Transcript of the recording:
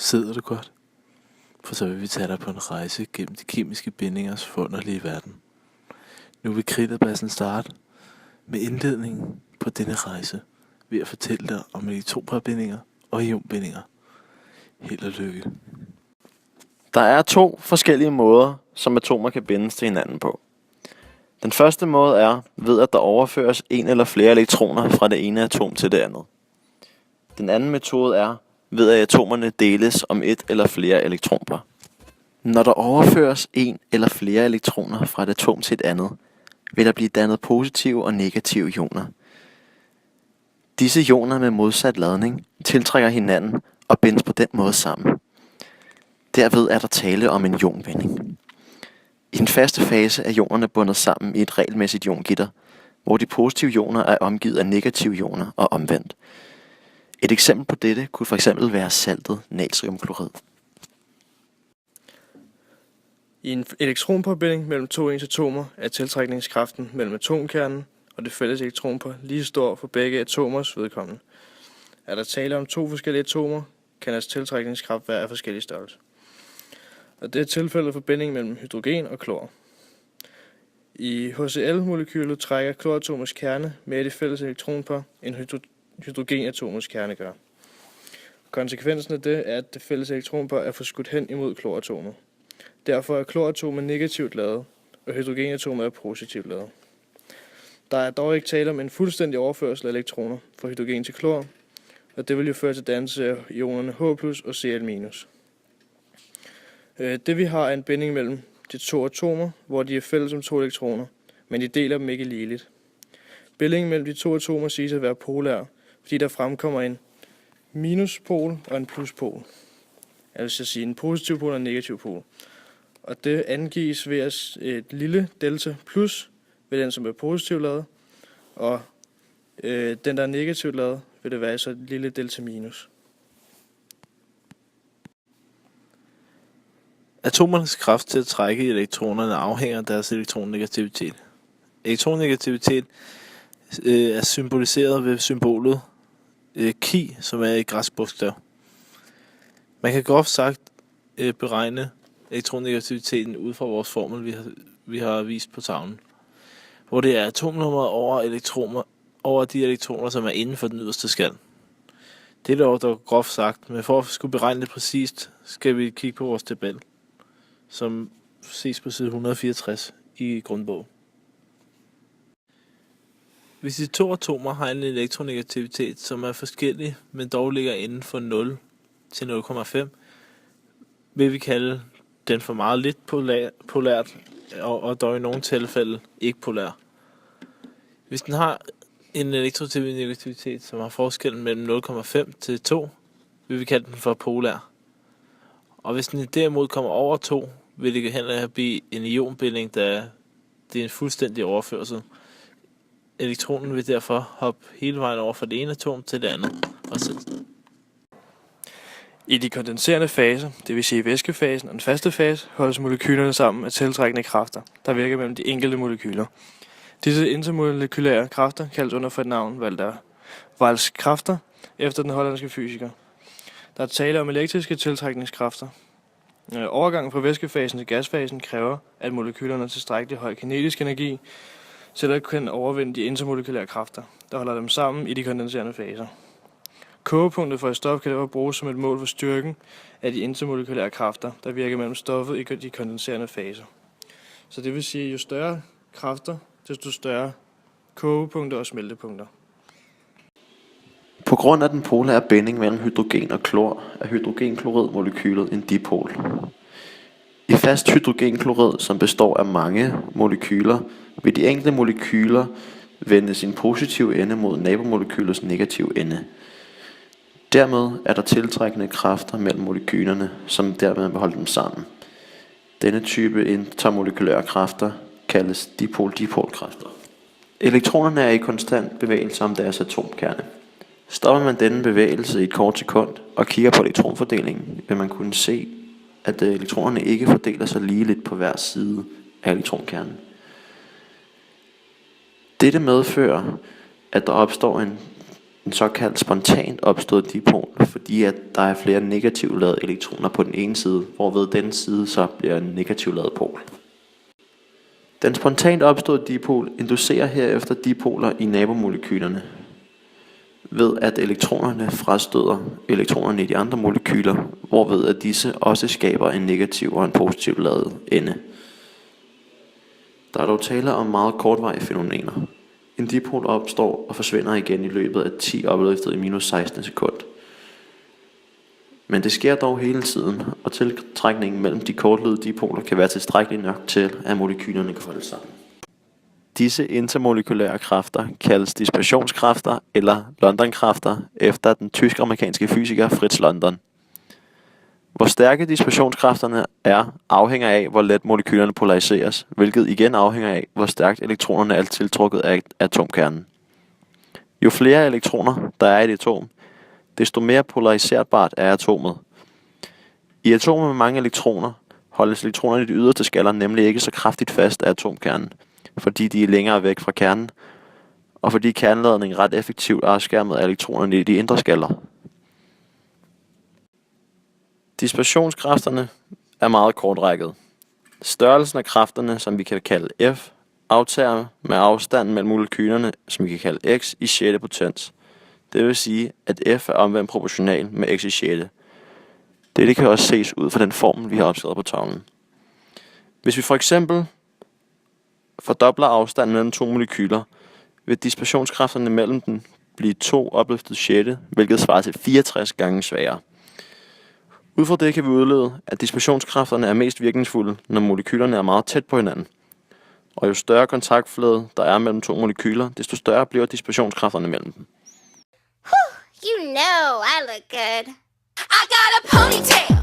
Sidder du godt? For så vil vi tage dig på en rejse gennem de kemiske bindingers forunderlige verden. Nu vil kridtbassen starte med indledningen på denne rejse ved at fortælle dig om elektronparbindinger og ionbindinger. Held og lykke. Der er 2 forskellige måder, som atomer kan bindes til hinanden på. Den første måde er ved, at der overføres en eller flere elektroner fra det ene atom til det andet. Den anden metode er ved, at atomerne deles om et eller flere elektronpar. Når der overføres en eller flere elektroner fra et atom til et andet, vil der blive dannet positive og negative ioner. Disse ioner med modsat ladning tiltrækker hinanden og bindes på den måde sammen. Derved er der tale om en ionbinding. I den faste fase er ionerne bundet sammen i et regelmæssigt iongitter, hvor de positive ioner er omgivet af negative ioner og omvendt. Et eksempel på dette kunne fx være saltet natriumklorid. I en elektronparbinding mellem 2 ens atomer er tiltrækningskraften mellem atomkernen og det fælles elektronpar lige stor for begge atomers vedkommende. Er der tale om 2 forskellige atomer, kan deres tiltrækningskraft være af forskellige størrelse. Og det er tilfældet for binding mellem hydrogen og klor. I HCl-molekylet trækker kloratomets kerne mere i det fælles elektronpar, end hydrogenatomets kerne gør. Konsekvensen af det er, at det fælles elektronpar er forskudt hen imod kloratomet. Derfor er kloratomet negativt ladet, og hydrogenatomet er positivt ladet. Der er dog ikke tale om en fuldstændig overførsel af elektroner fra hydrogen til klor, og det vil jo føre til dannelse af ionerne H+ og Cl-. Det vi har er en binding mellem de 2 atomer, hvor de er fælles om 2 elektroner, men de deler dem ikke ligeligt. Bindingen mellem de 2 atomer siges at være polær, fordi der fremkommer en minuspol og en pluspol. Altså sige en positiv pol og en negativ pol. Og det angives ved et lille delta plus ved den, som er positivt ladet, og den, der er negativt ladet, vil det være så et lille delta minus. Atomernes kraft til at trække elektronerne afhænger af deres elektronegativitet. Elektronegativitet er symboliseret ved symbolet Ki, som er et græsk bogstav. Man kan groft sagt beregne elektronnegativiteten ud fra vores formel, vi har vist på tavlen, hvor det er atomnummeret over de elektroner, som er inden for den yderste skal. Det er dog groft sagt, men for at skulle beregne det præcist, skal vi kigge på vores tabel, som ses på side 164 i grundbogen. Hvis de 2 atomer har en elektronegativitet, som er forskellig, men dog ligger inden for 0 til 0,5, vil vi kalde den for meget lidt polært, og dog i nogle tilfælde ikke polær. Hvis den har en elektronegativitet, som har forskellen mellem 0,5 til 2, vil vi kalde den for polær. Og hvis den derimod kommer over 2, vil det hen blive en ionbinding, da det er en fuldstændig overførsel. Elektronen vil derfor hoppe hele vejen over fra det ene atom til det andet. I de kondenserende faser, det vil sige væskefasen og den faste fase, holdes molekylerne sammen af tiltrækkende kræfter, der virker mellem de enkelte molekyler. Disse intermolekylære kræfter kaldes under for et navn Walls kræfter, efter den hollandske fysiker. Der er tale om elektriske tiltrækningskræfter. Overgangen fra væskefasen til gasfasen kræver, at molekylerne har tilstrækkelig høj kinetisk energi, til at kunne overvinde de intermolekylære kræfter, der holder dem sammen i de kondenserende faser. Kogepunktet for et stof kan derfor bruges som et mål for styrken af de intermolekylære kræfter, der virker mellem stoffet i de kondenserende faser. Så det vil sige, jo større kræfter, desto større kogepunkter og smeltepunkter. På grund af den polære binding mellem hydrogen og klor, er hydrogenkloridmolekylet en dipol. I fast hydrogenklorid, som består af mange molekyler, vil de enkelte molekyler vende sin positive ende mod nabomolekylets negative ende. Dermed er der tiltrækkende kræfter mellem molekylerne, som dermed vil holde dem sammen. Denne type intermolekylære kræfter kaldes dipol-dipol-kræfter. Elektronerne er i konstant bevægelse om deres atomkerne. Stopper man denne bevægelse i et kort sekund og kigger på elektronfordelingen, vil man kunne se, at elektronerne ikke fordeler sig ligeligt på hver side af elektronkernen. Dette medfører, at der opstår en en såkaldt spontant opstået dipol, fordi at der er flere negativt ladede elektroner på den ene side, hvorved den side så bliver en negativt ladet pol. Den spontant opståede dipol inducerer herefter dipoler i nabomolekylerne, ved at elektronerne frastøder elektronerne i de andre molekyler, hvorved at disse også skaber en negativ og en positiv ladet ende. Der er dog tale om meget kortvarige fænomener. En dipol opstår og forsvinder igen i løbet af 10 opløftet i minus 16 sekund. Men det sker dog hele tiden, og tiltrækningen mellem de kortlivede dipoler kan være tilstrækkelig nok til, at molekylerne kan folde sammen. Disse intermolekylære kræfter kaldes dispersionskræfter eller Londonkræfter efter den tysk-amerikanske fysiker Fritz London. Hvor stærke dispersionskræfterne er, afhænger af, hvor let molekylerne polariseres, hvilket igen afhænger af, hvor stærkt elektronerne er tiltrukket af atomkernen. Jo flere elektroner, der er i et atom, desto mere polariserbart er atomet. I atomer med mange elektroner holdes elektronerne i de yderste skaller nemlig ikke så kraftigt fast af atomkernen, fordi de er længere væk fra kernen, og fordi kerneladningen ret effektivt er afskærmet af elektronerne i de indre skaller. Dispersionskræfterne er meget kortrækket. Størrelsen af kræfterne, som vi kan kalde F, aftager med afstanden mellem molekylerne, som vi kan kalde x, i 6. potens. Det vil sige, at F er omvendt proportional med x i 6. Dette kan også ses ud fra den formel, vi har opskrevet på tavlen. Hvis vi for eksempel fordobler afstanden mellem to molekyler, vil dispersionskræfterne mellem dem blive 2 opløftet 6, hvilket svarer til 64 gange svagere. Ud fra det kan vi udlede, at dispersionskræfterne er mest virkningsfulde, når molekylerne er meget tæt på hinanden. Og jo større kontaktflade der er mellem to molekyler, desto større bliver dispersionskræfterne mellem dem. You know I look good. I got a ponytail.